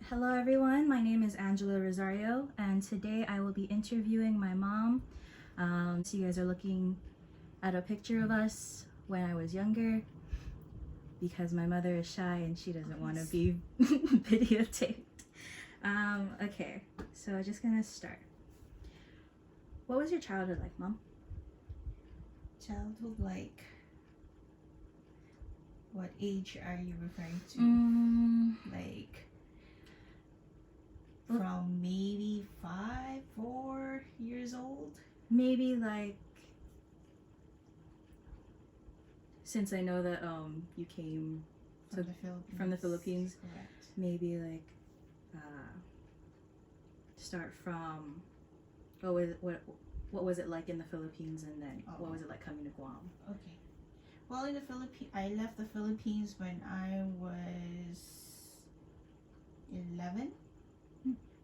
Hello everyone, my name is Angela Rosario and today I will be interviewing my mom. So you guys are looking at a picture of us when I was younger because my mother is shy and she doesn't want to be videotaped. Okay, so I'm just gonna start. What was your childhood like, Mom? Childhood, like, what age are you referring to? Like, from maybe 5, 4 years old? Maybe like, since I know that you came From the Philippines. the Philippines, Correct. maybe like start from what was it like in the Philippines, and then what was it like coming to Guam? Okay. Well, in the Philippines, I left the Philippines when I was 11.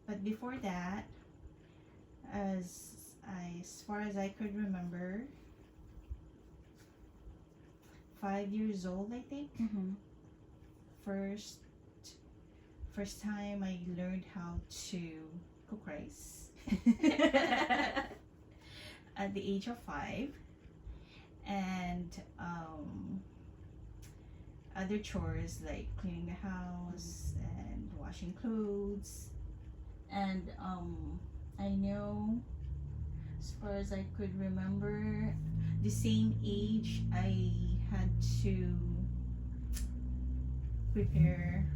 But before that, as far as I could remember, 5 years old, I think. First time I learned how to cook rice at the age of 5, and other chores like cleaning the house and washing clothes. And I know, as far as I could remember, the same age I had to prepare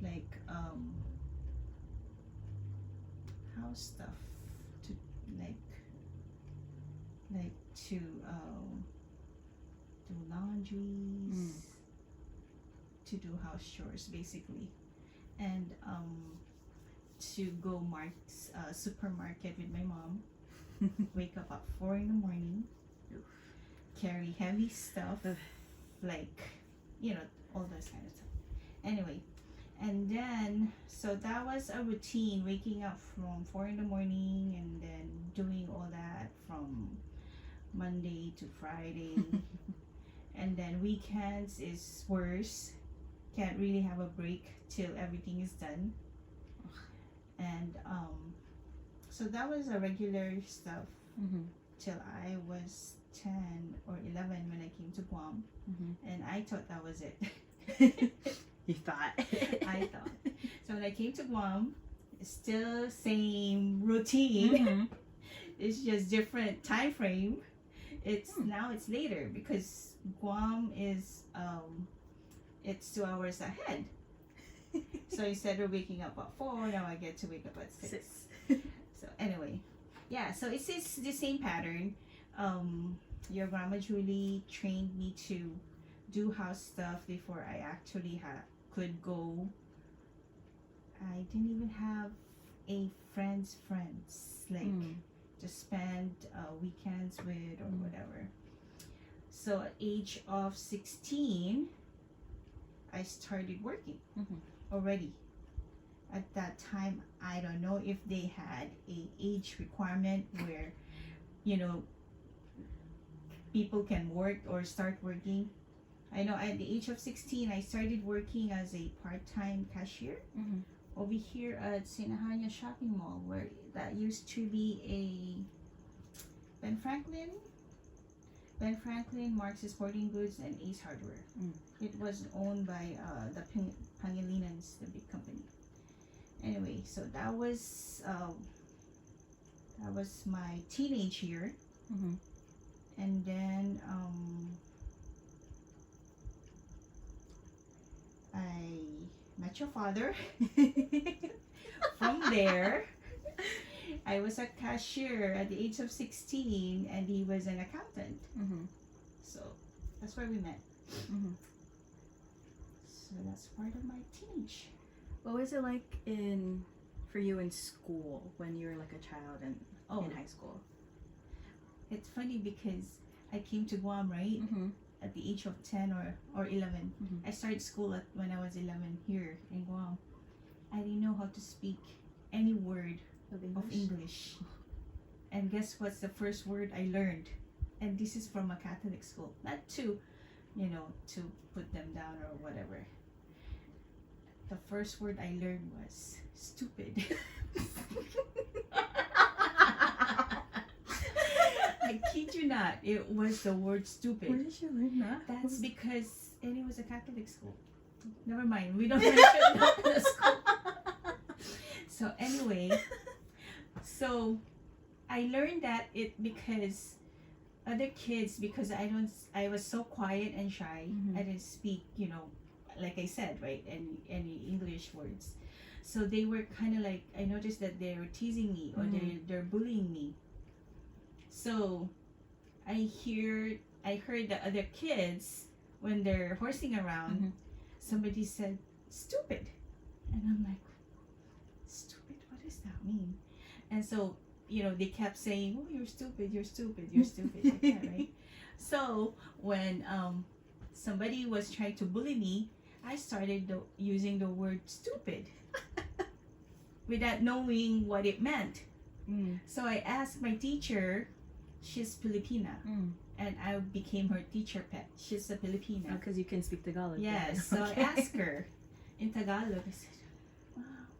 like house stuff to like to do laundries, to do house chores basically, and to go supermarket with my mom. Wake up at 4 in the morning, carry heavy stuff, like, all those kind of stuff. Anyway, and then, so that was a routine, waking up from 4 in the morning and then doing all that from Monday to Friday. And then weekends is worse. Can't really have a break till everything is done. And so that was a regular stuff till I was 10 or 11 when I came to Guam. And I thought that was it. You thought? I thought. So when I came to Guam, it's still same routine. It's just different time frame. Now it's later because Guam is it's 2 hours ahead. So instead of waking up at 4, now I get to wake up at 6. So anyway, yeah, so it's the same pattern. Your grandma Julie trained me to do house stuff before I actually could go. I didn't even have a friends like to spend weekends with or whatever. So at age of 16, I started working already. At that time, I don't know if they had a age requirement where, people can work or start working. I know at the age of 16, I started working as a part-time cashier over here at Sinahanya Shopping Mall, where that used to be a Ben Franklin, Mark's Sporting Goods, and Ace Hardware. It was owned by the Pangalinans, the big company. Anyway, so that was my teenage year. And then I met your father. From there, I was a cashier at the age of 16, and he was an accountant. So that's where we met. So that's part of my teenage. What was it like for you in school when you were like a child and in high school? It's funny because I came to Guam, right? At the age of 10 or 11. I started school when I was 11 here in Guam. I didn't know how to speak any word of English. And guess what's the first word I learned? And this is from a Catholic school. Not to, to put them down or whatever. the first word I learned was stupid. I kid you not, it was the word stupid. Where did you learn that? That's because, and it was a Catholic school. Never mind, we don't mention that in the school. So anyway, so I learned that it because other kids, because I was so quiet and shy. Mhm. I didn't speak, like I said, right, any English words. So they were kind of like, I noticed that they were teasing me or they're bullying me. So I heard the other kids when they're horsing around, Mhm. somebody said stupid, and I'm like, stupid, what does that mean? And so they kept saying, oh, you're stupid, you're stupid, you're stupid, like that, right? So when somebody was trying to bully me, I started using the word stupid without knowing what it meant. So I asked my teacher, she's Filipina, and I became her teacher pet. She's a Filipina. Because you can speak Tagalog. Yes, so Okay. I asked her in Tagalog, I said,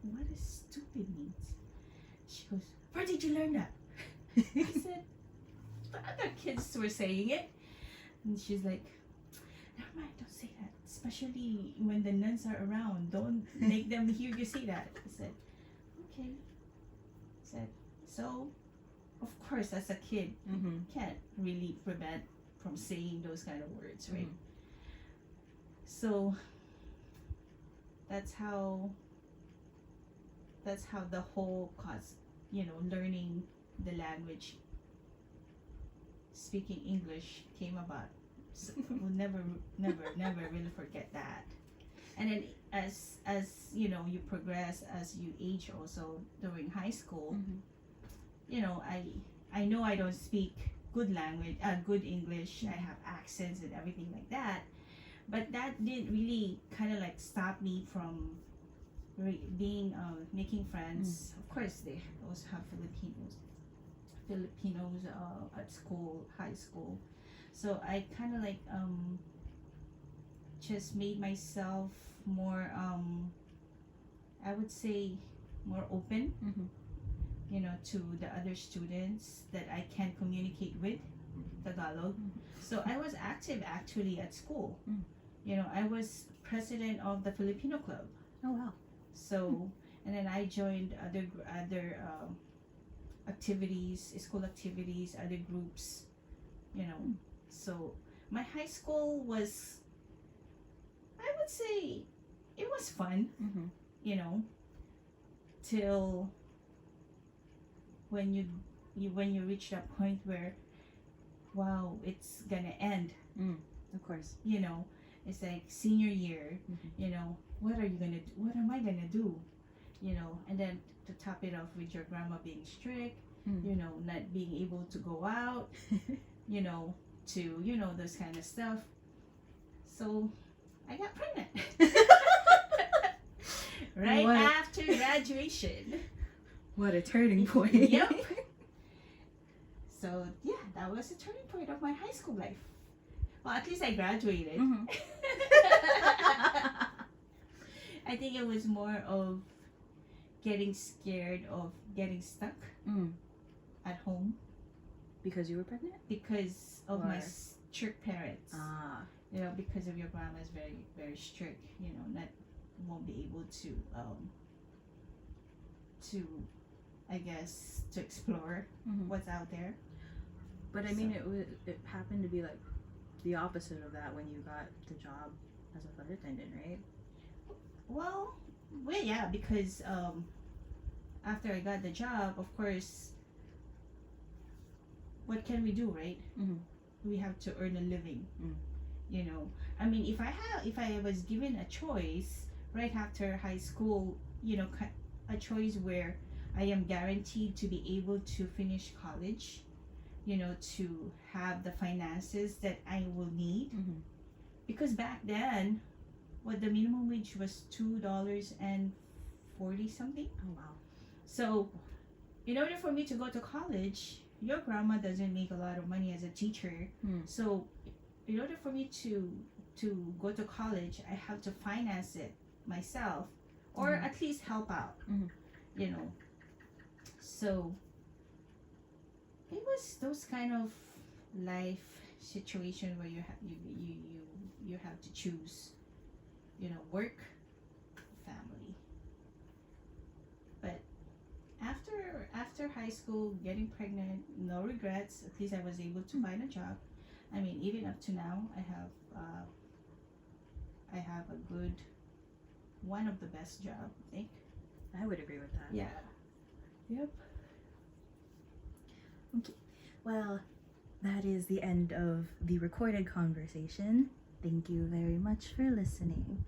what does stupid means? She goes, where did you learn that? I said, the other kids were saying it. And she's like, never mind, don't say that. Especially when the nuns are around. Don't make them hear you say that. I said, okay. I said, so, of course, as a kid, Mhm. can't really prevent from saying those kind of words, right? Mhm. So that's how the whole learning the language, speaking English came about. So we'll never really forget that. And then as you progress, as you age also during high school, Mhm. I know I don't speak good good English. I have accents and everything like that, but that didn't really kind of like stop me from being making friends. Of course, they also have Filipinos at school, high school. So I kind of like just made myself more I would say more open, Mhm. to the other students that I can communicate with Tagalog. Mhm. So I was active actually at school. Mm. I was president of the Filipino club. Oh wow. So and then I joined other activities, school activities, other groups. So my high school was, I would say, it was fun. Mhm. Till when you reach that point where, wow, it's gonna end. Of course. It's like senior year. Mhm. What are you gonna do? What am I gonna do? And then to top it off with your grandma being strict, not being able to go out, to those kind of stuff. So I got pregnant right What? after graduation. What a turning point. Yep. So yeah, that was the turning point of my high school life. Well, at least I graduated. Mhm. I think it was more of getting scared of getting stuck at home Because you were pregnant? because of my Or- strict parents. Ah. Because of your grandma's very, very strict. Not won't be able to I guess to explore Mhm. what's out there. But I mean, it happened to be like the opposite of that when you got the job as a flight attendant, right? Well, yeah, because after I got the job, of course, what can we do, right? Mhm. We have to earn a living. Mm. I mean, if I was given a choice right after high school, a choice where I am guaranteed to be able to finish college, to have the finances that I will need. Mhm. Because back then, what the minimum wage was $2.40 something. Oh wow. So, in order for me to go to college, your grandma doesn't make a lot of money as a teacher. So, in order for me to go to college, I have to finance it myself. or Mhm. at least help out. Mhm. You know, so it was those kind of life situation where you have to choose, work, family. But after high school, getting pregnant, no regrets. At least I was able to find a job. I mean, even up to now, I have a good, one of the best job, I think. I would agree with that. Yeah. Yep. Okay. Well, that is the end of the recorded conversation. Thank you very much for listening.